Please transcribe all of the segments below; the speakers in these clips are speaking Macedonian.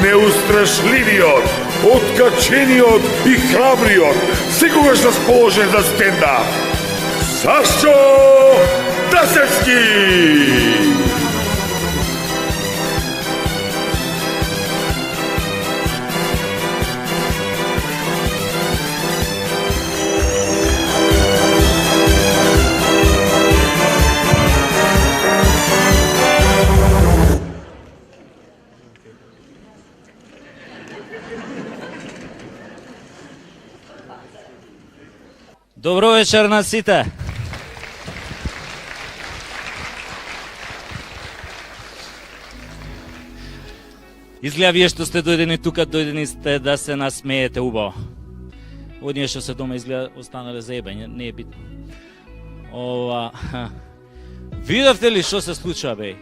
неустрашливиот, откачениот и храбриот, секогаш расположен за стендап. Сашо Тасевски! Добро вечер на сите. Изгледа вие што сте дојдени тука, дојдени сте да се насмеете убаво. Оние што се дома изгледа останале заебање, не е битно. Видовте ли што се случува, бе?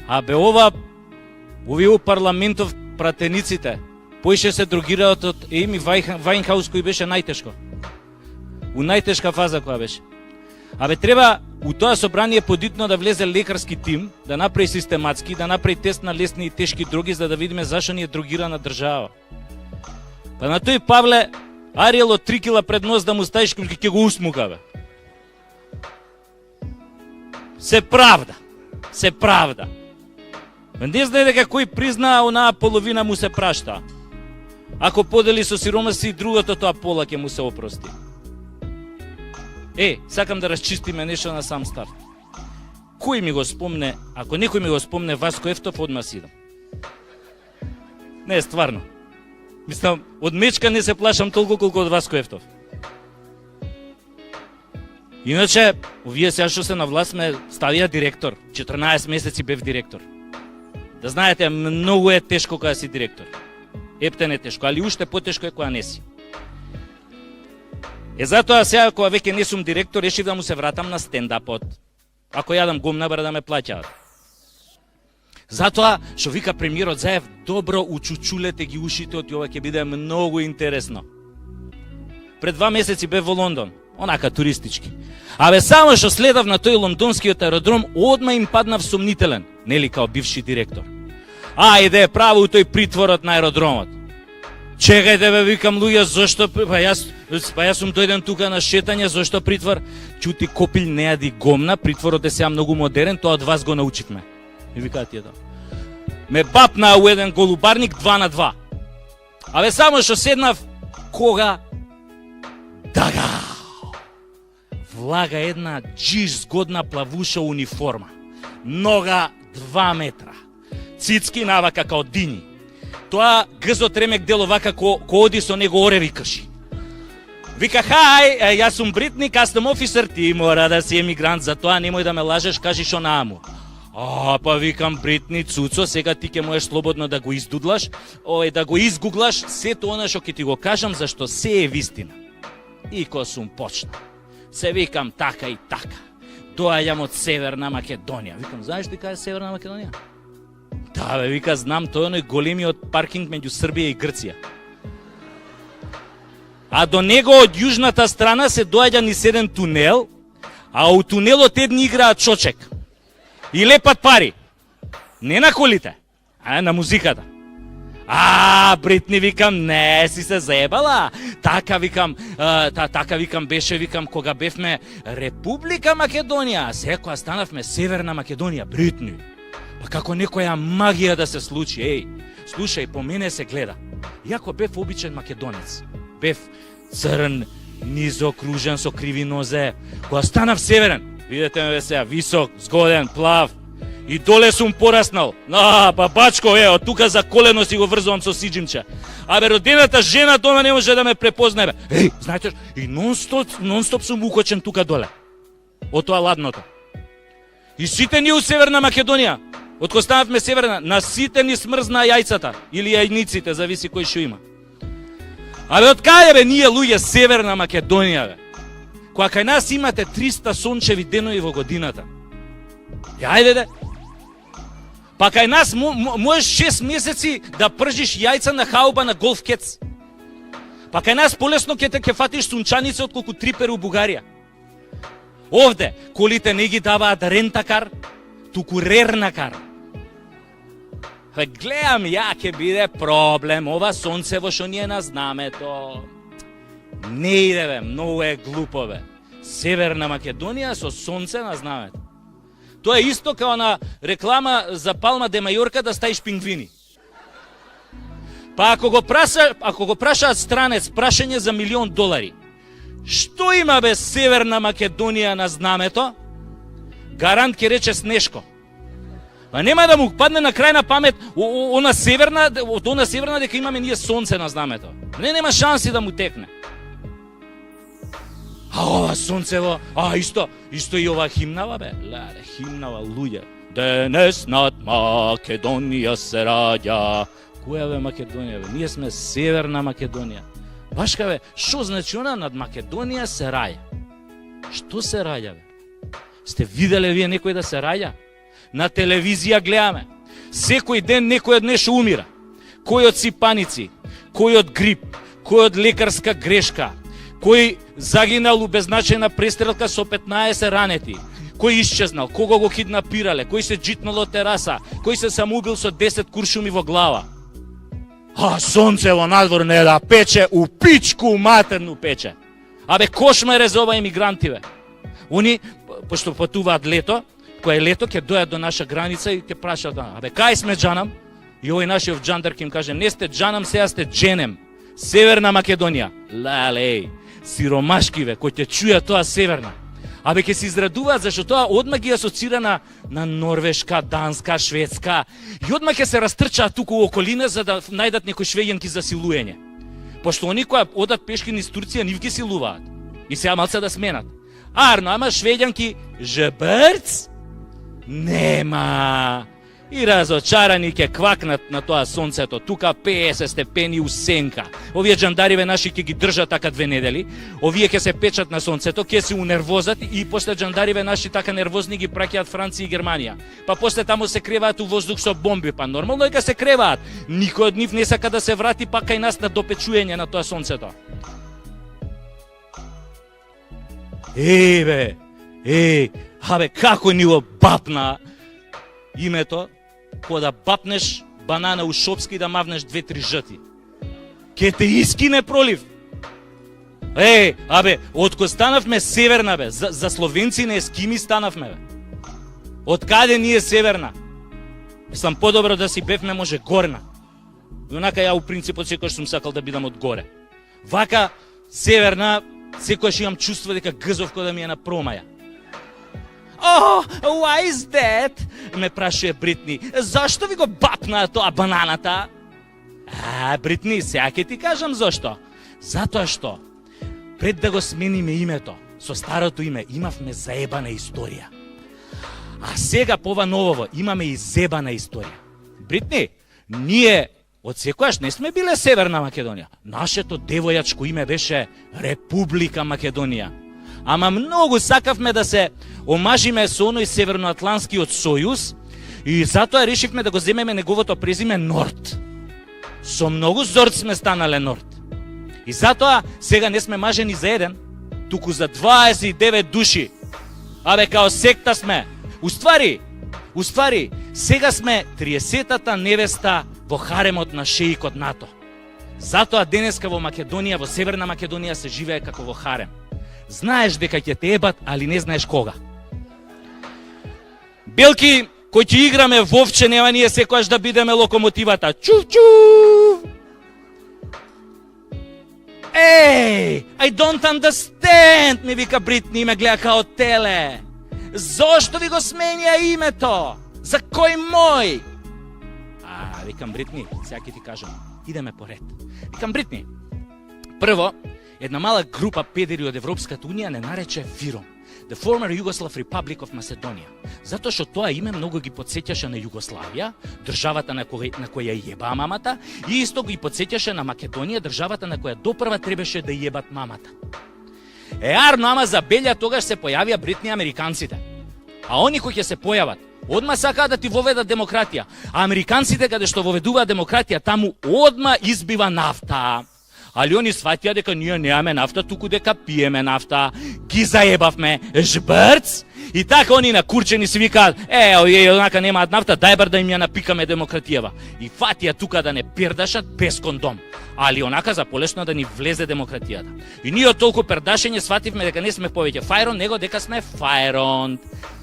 А бе овие у парламентов пратениците, поише се дрогираат од Еми Вајнхаус кој беше најтешко. У најтешка фаза која беше. Абе треба у тоа собрание подитно да влезе лекарски тим, да направи систематски, да направи тест на лесни и тешки дроги, за да видиме зашо ни е дрогирана држава. Па на тој Павле Ариел од 3 кила пред нос да му ставиш ќе го усмука, бе. Се правда. Се правда. Не знае дека кој призна, онаа половина му се прашта. Ако подели со сиромаси, другото тоа пола ќе му се опрости. Сакам да расчистиме нешто на сам старт. Кој ми го спомне, ако некој ми го спомне Васко Ефтов, одма си идам. Не, стварно. Мислам, од мечка не се плашам толку колку од Васко Ефтов. Иначе, овие сега што се на власт ме ставија директор. 14 месеци бев директор. Да знаете, многу е тешко кога си директор. Ептен е тешко, али уште потешко е кога не си. Затоа сега кога веќе не сум директор, решив да му се вратам на стендапот. Ако јадам гумна, бара да ме плаќаат. Затоа што вика премиерот Заев, добро учучулете ги ушите од ова ќе биде многу интересно. Пред 2 месеци бев во Лондон, онака туристички. Абе само што следав на тој лондонскиот аеродром, одма им паднав сомнителен, нели као бивши директор. Ајде, право у тој притворот на аеродромот. Чекајте, бе, викам, луѓе, зошто, па јас сум дојден тука на шетање, зошто притвор? Чути, копил не јади гомна, притворот е сега многу модерен, тоа од вас го научивме. И викаат тие тоа. Ме бапна у еден голубарник 2 на 2. Абе само што седнав, кога? Дага! Влага една джиш згодна плавуша униформа. Нога 2 метра. Цицки навака као дини. Тоа гзот ремек дел овака ко оди со него ореви крши. Вика, хај, јас сум Бритни, кастом офисер, ти мора да си емигрант, затоа немој да ме лажеш, кажи шо нааму. Па викам, Бритни, цуцо, сега ти ќе можеш слободно да го издудлаш, да го изгуглаш, сето она што ќе ти го кажам, зашто се е вистина. И ко сум почнал, се викам така и така, доаѓам од Северна Македонија. Викам, знаеш ти кај е Северна Македонија? Да, бе, вика, знам, тој оној големиот паркинг меѓу Србија и Грција. А до него од јужната страна се доаѓа низ еден тунел, а у тунелот едни играат чочек. И лепат пари. Не на колите, а на музиката. Бритни, викам, не си се заебала. Така викам, беше, викам, кога бевме Република Македонија, сега кога станавме Северна Македонија, Бритни. Па како некоја магија да се случи, слушај, по мене се гледа. Иако бев обичен македонец, бев црн, низокружен со криви нозе, кога станав северен, видете ме сега, висок, згоден, плав, и доле сум пораснал. Па бачко, од тука за колено си го врзувам со сиџимче. Абе, родената жена дома не може да ме препознае. Знаете, и нон-стоп сум укочен тука доле, од тоа ладното. И сите ние у Северна Македонија, од кога станавме северна, на сите ни смрзна јајцата, или јајниците, зависи кој што има. Абе, од каде бе ние луѓе Северна Македонија, бе? Кога кај нас имате 300 сончеви денови во годината. Ајде, де. Па кај нас можеш 6 месеци да пржиш јајца на хауба на голф кец. Па кај нас полесно ќе фатиш сунчаница отколку трипер у Бугарија. Овде колите не ги даваат рентакар, туку рернакар. Гледам ја ќе биде проблем, ова сонцево што ни е на знамето. Не иде бе, многу е глупо бе. Северна Македонија со сонце на знамето. Тоа е исто као на реклама за Палма де Мајорка да ставиш пингвини. Па ако го прашаат странец прашање за $1.000.000, што има бе Северна Македонија на знамето? Гарант ќе рече Снешко. Па нема да му падне на крај на памет она северна дека имаме ние сонце на знамето. Нема шанси да му текне. А ова сонцево, исто и ова химнава бе. Леле, химнава луѓе. Денес над Македонија се раѓа. Која бе Македонија бе? Ние сме Северна Македонија. Башка бе, што значи она над Македонија се раѓа? Што се раѓа бе? Сте виделе вие некој да се раѓа? На телевизија гледаме. Секој ден некој од нешто умира. Кој од сипаници, кој од грип, кој од лекарска грешка, кој загинал у беззначајна престрелка со 15 ранети, кој исчезнал, кого го киднапирале, кој се джитнал од тераса, кој се самоубил со 10 куршуми во глава. А сонцево надвор не да пече, у пичку матерну пече. Абе кошмаре за ова емигранти бе. Они, пошто патуваат лето, кое лето ќе дојат до наша граница и ќе прашаат, абе кај сме джанам? И овој нашиот джандар ќе им каже, не сте джанам, сега сте дженем. Северна Македонија. Леле, сиромашки бе, кој ќе чуја тоа Северна. Абе ќе се израдуваат зашто тоа одма ги асоцира на Норвешка, Данска, Шведска. И одма ќе се растрчаат туку у околина за да најдат некои швеѓанки за силуење. Пошто они кои одат пешки низ Турција нив ги силуваат. И сега малце да сменат. Арно, ама швеѓанки жбрц? Нема. И разочарани ќе квакнат на тоа сонцето, тука 50 степени у сенка. Овие джандариве наши ќе ги држат така 2 недели, овие ќе се печат на сонцето, ќе се унервозат и после джандариве наши така нервозни ги праќаат Франција и Германија. Па после таму се креваат у воздух со бомби, па нормално е дека се креваат. Никој од нив не сака да се врати па кај нас на допечуење на тоа сонцето. Абе, како ни го бапна името, ко да бапнеш банана у Шопски и да мавнеш 2-3 жъти. Ке те искине пролив. Абе, откој станавме Северна, бе, за словенци не ескими станавме, бе. Од каде ние Северна? Мислам, подобро да си бевме може Горна. И онака ја у принципот секојаш сум сакал да бидам од горе. Вака, Северна, секојаш имам чувство дека гзов кој да ми е на промаја. Oh, why is that? Ме прашуе Бритни. Зашто ви го бапна тоа бананата? Бритни, сега ќе ти кажам зашто. Затоа што пред да го смениме името со старото име имавме заебана историја. А сега по ова новово имаме и зебана историја. Бритни, ние од секојаш не сме биле Северна Македонија. Нашето девојачко име беше Република Македонија. Ама многу сакавме да се омажиме со оној Северноатлантскиот сојуз и затоа решивме да го земеме неговото презиме Норд. Со многу зорд сме станале Норд. И затоа сега не сме мажени за еден, туку за 29 души. Абе, као секта сме. Уствари, сега сме 30-та невеста во харемот на шеикот НАТО. Затоа денеска во Македонија, во Северна Македонија се живее како во харем. Знаеш дека ќе те ебат, али не знаеш кога. Белки, кој ќе играме вовче, нема ние секојаш да бидеме локомотивата. Чув! I don't understand, ми вика Бритни и ме гледа као теле. Зошто ви го сменја името? За кој мој? Викам Бритни, сега ќе ти кажам. Идеме поред. Викам Бритни, прво, една мала група педери од Европската Унија не нарече ФИРОМ, The Former Yugoslav Republic of Macedonia, затоа што тоа име многу ги подсеќаше на Југославија, државата на која јеба мамата, и исто ги подсеќаше на Македонија, државата на која допрва требаше да јебат мамата. Арно, ама забелја тогаш се појавија Бритни американците. А они кои ќе се појават, одма сакаат да ти воведат демократија, а американците каде што воведуваат демократија, таму одма избива нафта. Али они сватија дека ние немаме нафта, туку дека пиеме нафта. Ги заебавме жбрц И така они на курчени си викаат, овие онака немаат нафта, дај бар да им ја напикаме демократијава. И фатија тука да не пердашат без кондом. Али онака за полесно да ни влезе демократијата. И ние од толку пердашење свативме дека не сме повеќе Фајрон, него дека сме Фајрон.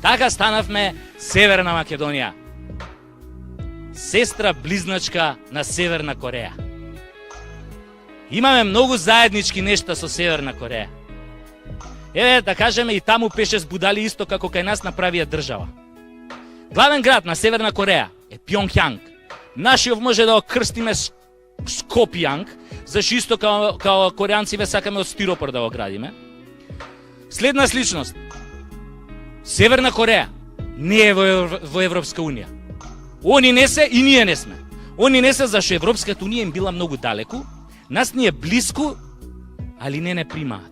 Така станавме Северна Македонија. Сестра близначка на Северна Кореја. Имаме многу заеднички нешта со Северна Кореја. Еве, да кажеме, и таму пеше збудали исто како кај нас направија држава. Главен град на Северна Кореја е Пјонгјанг. Нашиот може да го крстиме Скопјанг, зашто исто као кореанциве сакаме од стиропор да го градиме. Следна сличност. Северна Кореја не е во Европска Унија. Они не се и ние не сме. Они не се зашто Европската Унија им била многу далеку, нас ни е блиску, али не примаат.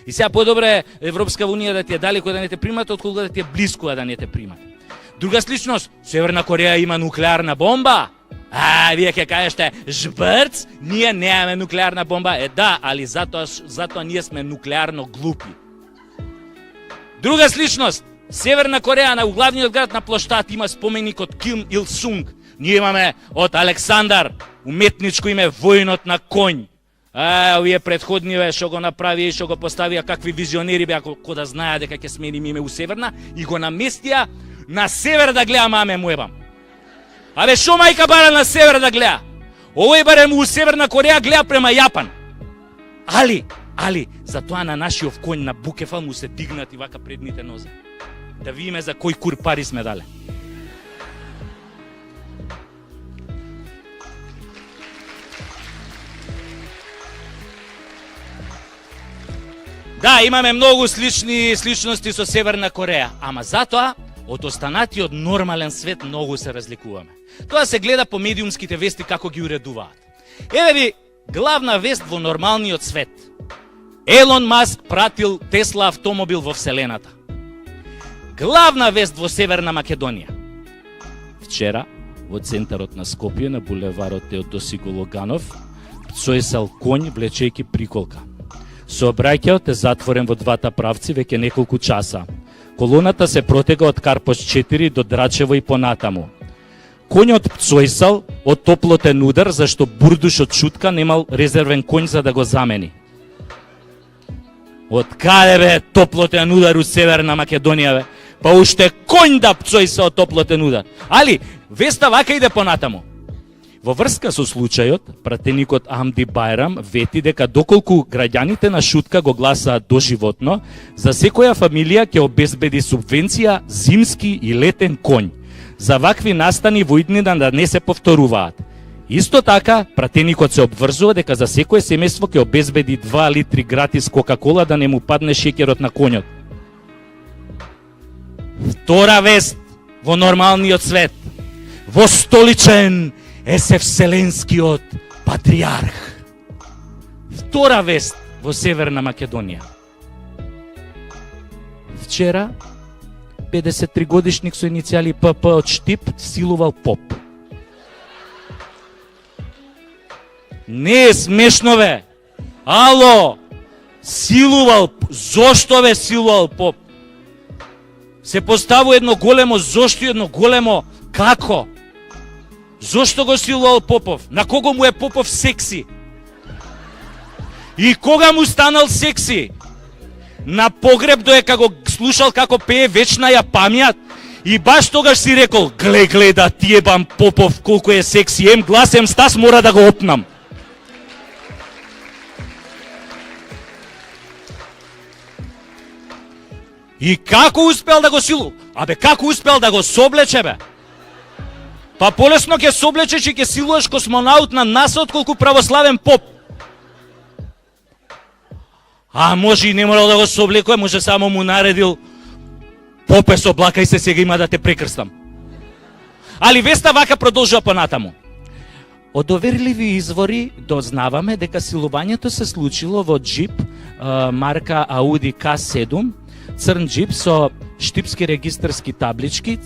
И сега подобро е Европска Унија да ти е далеку да не те примат, отколку да ти е блиску да не те примат. Друга сличност, Северна Кореја има нуклеарна бомба. Вие ќе кажете, жбрц, ние немаме нуклеарна бомба. Да, али затоа ние сме нуклеарно глупи. Друга сличност, Северна Кореја на главниот град на плоштад има споменик од Ким Ил Сунг. Ние имаме од Александар, уметничко име војнот на конј. Овие предходниве што го направија и што го поставија, какви визионери беа кој да знаеа дека ќе сменим име у Северна и го наместија на север да гледа маме му ебам. Абе шо мајка бара на север да гледа? Овој барем у Северна Кореја гледа према Јапан. Али, затоа на нашиот конј на Букефал му се дигнати вака предните нозе. Да видиме за кој кур пари сме дале. Да, имаме многу сличности со Северна Кореја, ама затоа од останатиот нормален свет многу се разликуваме. Тоа се гледа по медиумските вести како ги уредуваат. Еве ви главна вест во нормалниот свет. Елон Маск пратил Тесла автомобил во Вселената. Главна вест во Северна Македонија. Вчера, во центарот на Скопје, на булеварот Теодоси Гологанов, пцојсал конј влечејќи приколка. Сообраќајот е затворен во двата правци веќе неколку часа. Колоната се протега од Карпош 4 до Драчево и понатаму. Конјот пцојсал од топлотен удар, зашто бурдуш од шутка немал резервен конј за да го замени. Од каде бе топлотен удар у Северна Македонија бе? Па уште конј да пцојса од топлотен удар. Али, веста вака иде понатаму. Во врска со случајот, пратеникот Амди Бајрам вети дека доколку граѓаните на Шутка го гласаат доживотно, за секоја фамилија ќе обезбеди субвенција зимски и летен конј. За вакви настани во иднина да не се повторуваат. Исто така, пратеникот се обврзува дека за секое семејство ќе обезбеди 2 литри гратис Кока-кола да не му падне шеќерот на конјот. Втора вест во нормалниот свет. Во столичен е се вселенскиот патриарх. Втора вест во Северна Македонија. Вчера 53 годишник со иницијали ПП од Штип силувал поп. Не е смешно бе. Ало, силувал, зошто бе силувал поп? Се поставува едно големо зошто и едно големо како? Зошто го силувал Попов? На кого му е Попов секси? И кога му станал секси? На погреб доека го слушал како пее вечна ја памјат и баш тогаш си рекол, гледа да ти ебам Попов колку е секси, ем глас, ем стас, мора да го опнам. И како успел да го силу? Абе како успел да го соблече бе? Па полесно ќе соблечеш и ќе силуваш космонаут на НАСА отколку православен поп. А може и не морал да го соблекува, може само му наредил попе соблакај се, сега има да те прекрстам. Али веста вака продолжува понатаму. Од доверливи извори дознаваме дека силувањето се случило во джип марка Audi K7, црн джип со штипски регистарски таблички,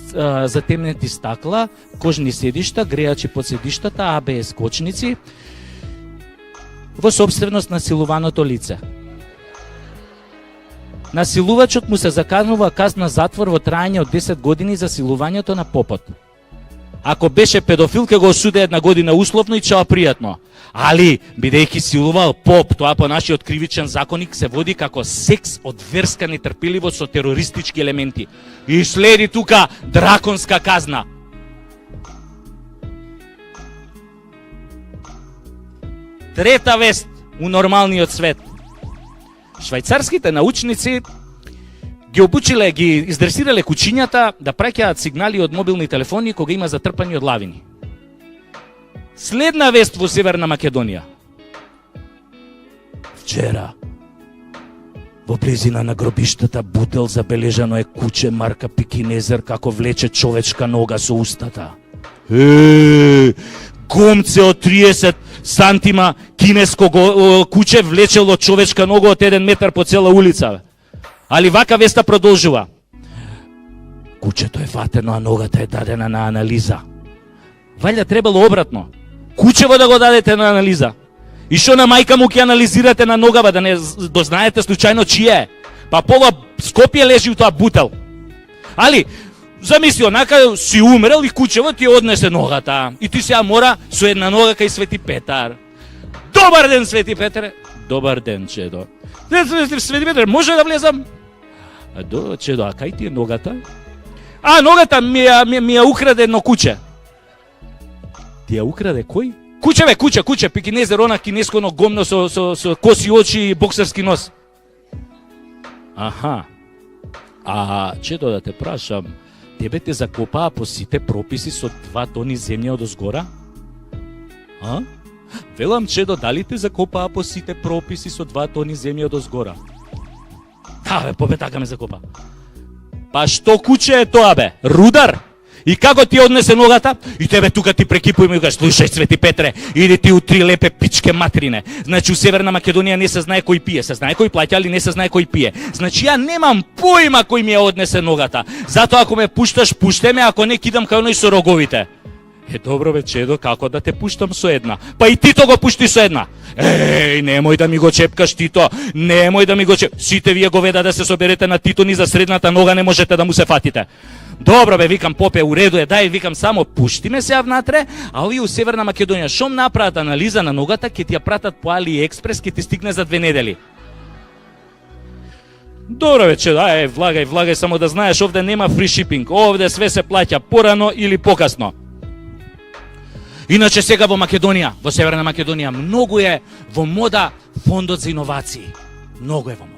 затемнети стакла, кожни седишта, грејачи под седиштата, ABS кочници, во сопственост на силуваното лице. Насилувачот му се заканува казна затвор во траење од 10 години за силувањето на попот. Ако беше педофил, ќе го осуде 1 година условно и чао пријатно. Али, бидејќи силувал поп, тоа по нашиот кривичен законник се води како секс од верска нетрпеливост со терористички елементи. И следи тука драконска казна. Трета вест у нормалниот свет. Швајцарските научници ги обучиле, ги издресирале кучињата да праќаат сигнали од мобилни телефони кога има затрпани од лавини. Следна вест во Северна Македонија. Вчера, во близина на гробиштата Бутел забележано е куче марка Пекинезер како влече човечка нога со устата. Гомце од 30 сантима кинеско куче влечело човечка нога од 1 метар по цела улица. Али вака веста продолжува. Кучето е фатено, а ногата е дадена на анализа. Валја требало обратно. Кучево да го дадете на анализа. И шо на мајка му ќе анализирате на ногава, да не дознаете случајно чие е. Па пола Скопје лежи у тоа Бутел. Али, замисли, онака си умрел и кучево ти однесе ногата. И ти сега мора со една нога кај Свети Петар. Добар ден, Свети Петре. Добар ден, Чедо. Свети Петре, може да влезам? Чедо, а кај ти е ногата? Ногата ми ја украде едно куче. Ти ја украде кој? Куче, Пекинезер, она кинеско гомно со коси очи и боксерски нос. Аха. Чедо, да те прашам, тебе те закопаа по сите прописи со 2 тони земја од озгора? Велам, Чедо, дали те закопаа по сите прописи со 2 тони земја од озгора? Побе, така ме закопа. Па што куче е тоа, бе? Рудар? И како ти однесе ногата? И тебе тука ти прекипува и ми кажеш, слушај, Свети Петре, иди ти у 3 лепе пичке материне. Значи, у Северна Македонија не се знае кој пие. Се знае кој плаќа, али не се знае кој пие. Значи, ја немам поима кој ми ја однесе ногата. Затоа, ако ме пушташ, пуште ме, ако не, кидам кај оној со роговите. Добро, бе, Чедо, како да те пуштам со една? Па и Тито го пушти со една. Немој да ми го чепкаш, Тито. Немој да ми го чепкаш. Сите вие говеда да се соберете на Тито, ни за средната нога не можете да му се фатите. Добро, бе, викам, попе, уреду е, дај, викам, само пушти ме сега внатре, а овие у Северна Македонија, шом направат анализа на ногата, ќе ти ја пратат по AliExpress, ќе ти стигне за 2 недели. Добро, бе, Чедо, влагај, само да знаеш, овде нема фри шипинг, овде све се плаќа порано или покасно. Иначе сега во Македонија, во Северна Македонија, многу е во мода фондот за иновации. Многу е во мода.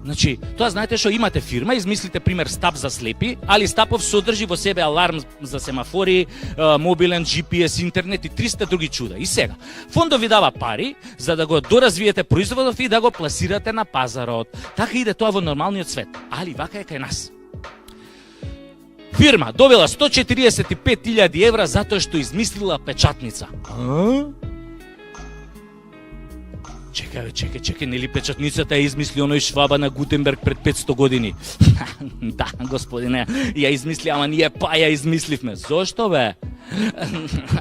Значи, тоа знаете што, имате фирма, измислите пример стап за слепи, али стапов содржи во себе аларм за семафори, мобилен, GPS, интернет и 300 други чуда. И сега, фондот ви дава пари за да го доразвиете производот и да го пласирате на пазарот. Така иде тоа во нормалниот свет. Али вака е кај нас. Фирма добила 145.000 евра затоа што измислила печатница. Чекај, нели печатницата ја измисли оној Шваба на Гутенберг пред 500 години? Да, господине, ја измисли, ама ние ја измисливме. Зошто, бе?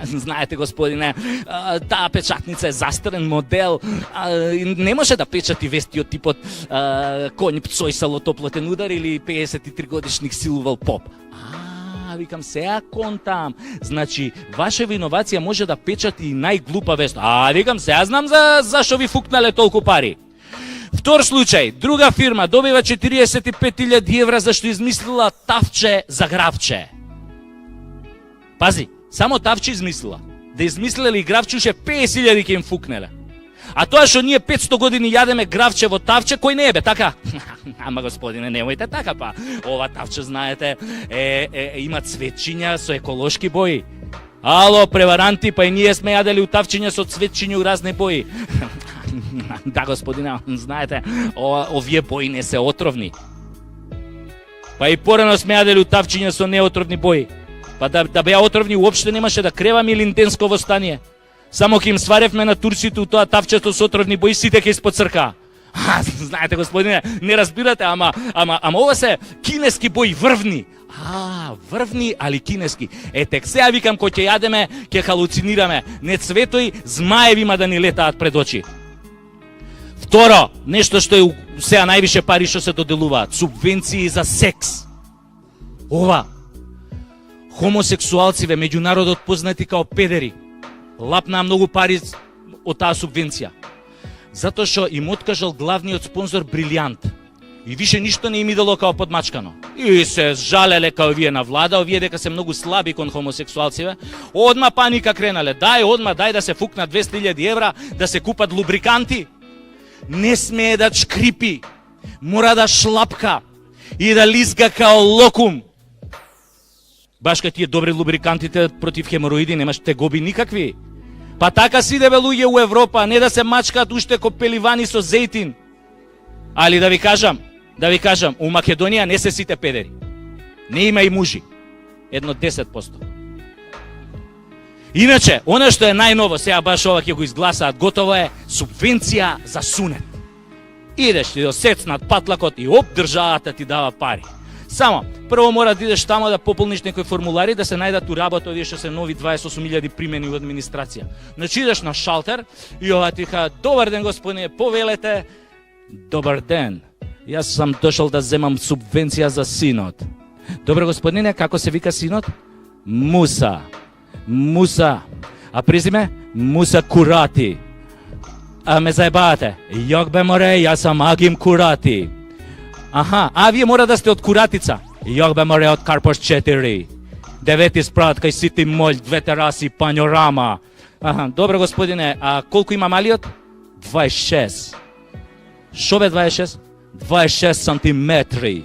Знаете, господине, таа печатница е застарен модел, не може да печати вести од типот конј пцојсал од топлотен удар или 53 годишник силувал поп. Викам, сега контам. Значи, ваша иновација може да печати и најглупа вест. Викам, сега знам зашо ви фукнале толку пари. Втор случај, друга фирма добива 45.000 евра зашто измислила тавче за гравче. Пази, само тавче измислила. Да измислиле и гравче, уште 50.000 ќе им фукнеле. А тоа што ние 500 години јадеме гравче во тавче, кој не е, бе, така? Ама, господине, немојте така, па. Ова тавче, знаете, има цветчиња со еколошки бои. Ало, преваранти, па и ние сме јадели у тавчиња со цветчиња у разни бои. Да, господине, знаете, овие бои не се отровни. Па и порано сме јадели у тавчиња со неотровни бои. Па да беа отровни, уопште немаше да креваме линденско востание. Само ќе им сваревме на турците у тоа тавчето со отровни бои, сите ќе испоцрка. Знаете, господине, не разбирате, ама ова се кинески бои, врвни. Врвни, али кинески. Тек сега викам, кој ќе јадеме, ќе халуцинираме. Не цветои, змаеви има да ни летаат пред очи. Второ, нешто што е сега највише пари што се доделуваат, субвенции за секс. Ова, хомосексуалциве, меѓу народот познати као педери, лапнаа многу пари од таа субвенција. Затоа што им откажал главниот спонзор Брилијант. И више ништо не им идело као подмачкано. И се жалеле као вие на влада, овие дека се многу слаби кон хомосексуалциве. Одма паника кренале, дај да се фукнат 200.000 евра, да се купат лубриканти. Не смее да шкрипи, мора да шлапка и да лизга као локум. Баш кај тие добри лубрикантите против хемороиди, немаш тегоби никакви. Па така си дебе луѓе у Европа, не да се мачкаат уште ко пеливани со зејтин. Али да ви кажам, у Македонија не се сите педери. Не има и мужи. 10%. Иначе, она што е најново, сега баш ова ќе го изгласаат, готово е, субвенција за сунет. Идеш ти до сецнат патлакот и оп, државата ти дава пари. Само, прво мора да идеш тамо да пополниш некои формулари, да се најдат у работа, овие што се нови 28.000 примени во администрација. Значи идеш на шалтер и ова ти ка, добар ден господине, повелете. Добар ден, јас сам дошол да земам субвенција за синот. Добре господине, како се вика синот? Муса. А презиме? Муса Курати. А ме заебавате. Јок бе море, јас сам Агим Курати. Аха, а вие мора да сте од Куратица. Јок бе море од Карпош 4. 9 спрат кај Сити Моль, 2 тераси, панорама. Аха, добре господине, а колку има малиот? 26. Шо бе 26? 26 сантиметри.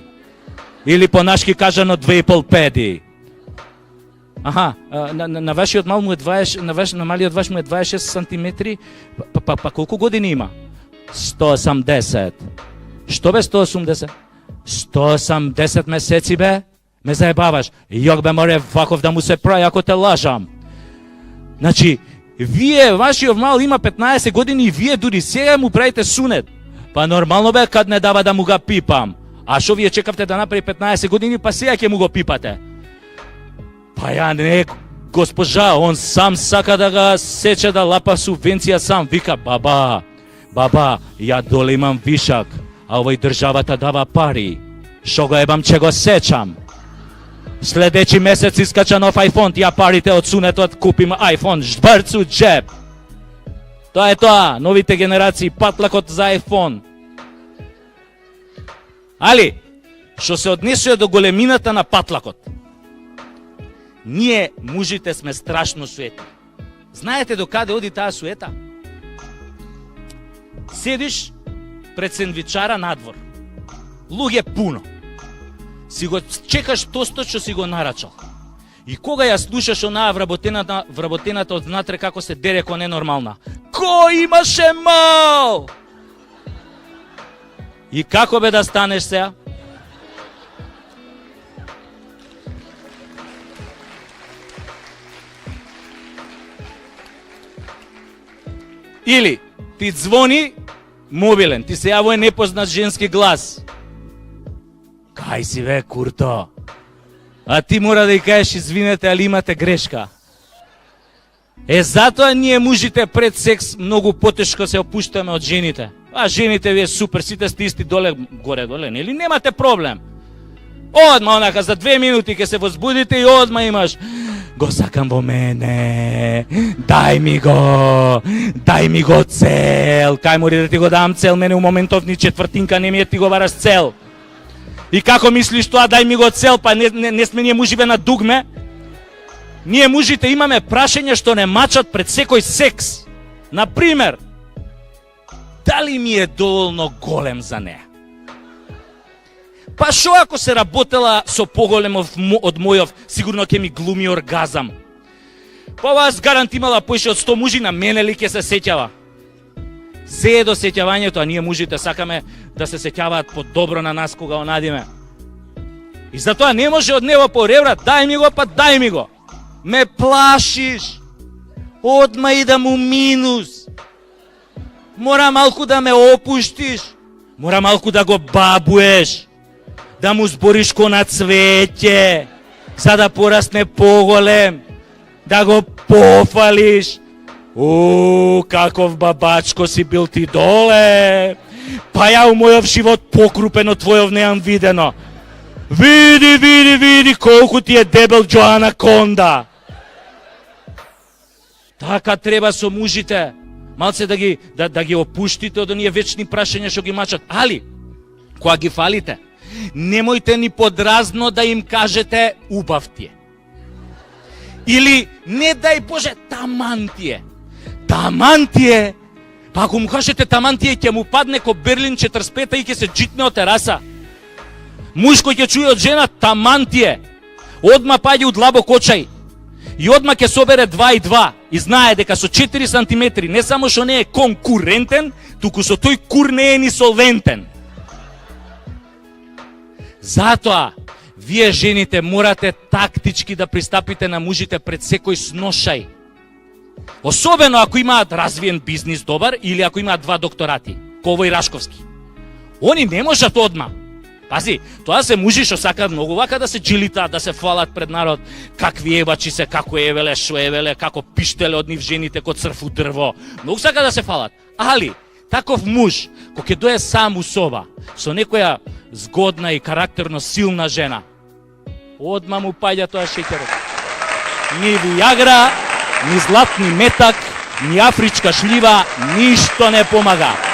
Или по нашки кажано 2,5 педи. Аха, на вашиот мал му е 20, на малиот ваш му е 26 сантиметри. Па колку години има? 180. Што бе 180? 180 месеци бе? Ме заебаваш. Јок бе море ваков да му се прави ако те лажам. Значи, вие, вашиот мал има 15 години и вие дури сега му правите сунет. Па нормално бе кад не дава да му ga пипам. А шо вие чекавте да направи 15 години, па сега ќе му го пипате? Па ја не, госпожа, он сам сака да ga сече да лапа субвенција сам. Вика, баба, ја доле имам вишак, а овој државата дава пари. Шо го ебам, че го сечам. Следечи месец искача нов iPhone, ја парите од сунетот купим iPhone, жбрцу джеб. Тоа е тоа, новите генерации, патлакот за iPhone. Али, што се однесува до големината на патлакот. Ние, мужите, сме страшно суетни. Знаете до каде оди таа суета? Седиш пред сендвичара надвор. Луѓе пуно. Си го чекаш тостот што си го нарачал. И кога ја слушаш онаа вработената од внатре како се дере ко ненормална. Кој имаше мал? И како бе да станеш сега? Или ти звони мобилен, ти се јавува непознат женски глас. Кај си бе, курто? А ти мора да ја кажеш, извинете, али имате грешка. Затоа ние мужите пред секс многу потешко се опуштаме од жените. А жените вие супер, сите сте исти горе-доле, нели? Немате проблем. Одма онака за 2 минути ќе се возбудите и одма имаш. Го сакам во мене, дај ми го цел. Кај мори да ти го дам цел, мене у моментов ни четвртинка не ми е, ти го бараш цел. И како мислиш тоа, дај ми го цел, па не сме ние муживе на дугме? Ние мужите имаме прашања што не мачат пред секој секс. Например, дали ми е доволно голем за неа? Па шо ако се работела со поголем од мојов, сигурно ќе ми глуми оргазам. Па вас гарант имала поише од 100 мужи, на мене ли ќе се сеќава? Се е до сеќавањето, а ние мужите сакаме да се сеќаваат по-добро на нас кога онадиме. И затоа не може од него по ревра, дај ми го. Ме плашиш. Одма идам у минус. Мора малку да ме опуштиш. Мора малку да го бабуеш. Да му збориш ко на цвеќе, за да порасне поголем, да го пофалиш. Каков бабачко си бил ти доле. Па ја у мојов живот покрупено твојов неам видено. Види колку ти е дебел Джоана Конда. Така треба со мужите. Малце да ги опуштите од оние вечни прашања што ги мачат. Али, кога ги фалите, немојте ни подразно да им кажете убав ти е. Или, не дај Боже, таман ти е. Таман ти е. Па ако му кажете таман ти е, ќе му падне ко Берлин 45 и ќе се джитне од тераса. Муж кој ќе чуе од жена таман ти е, одма паѓа у длабок очај. И одма ќе собере 2 и 2 и знае дека со 4 сантиметри не само што не е конкурентен, туку со тој кур не е ни солвентен. Затоа, вие жените морате тактички да пристапите на мужите пред секој сношај. Особено ако имаат развиен бизнис добар или ако имаат 2 докторати, Ково и Рашковски. Они не можат одма. Пази, тоа се мужи што сакаат многу вака да се джилитаат, да се фалат пред народ, какви ебачи се, како евеле, шо евеле, како пиштеле од нив жените ко црф у дрво. Многу сакаат да се фалат. Али, таков муж, кој ќе дое сам у соба, со некоја згодна и карактерно силна жена, одма му паѓа тоа шеќерот. Ни виагра, ни златни метак, ни афричка шлива, ништо не помага.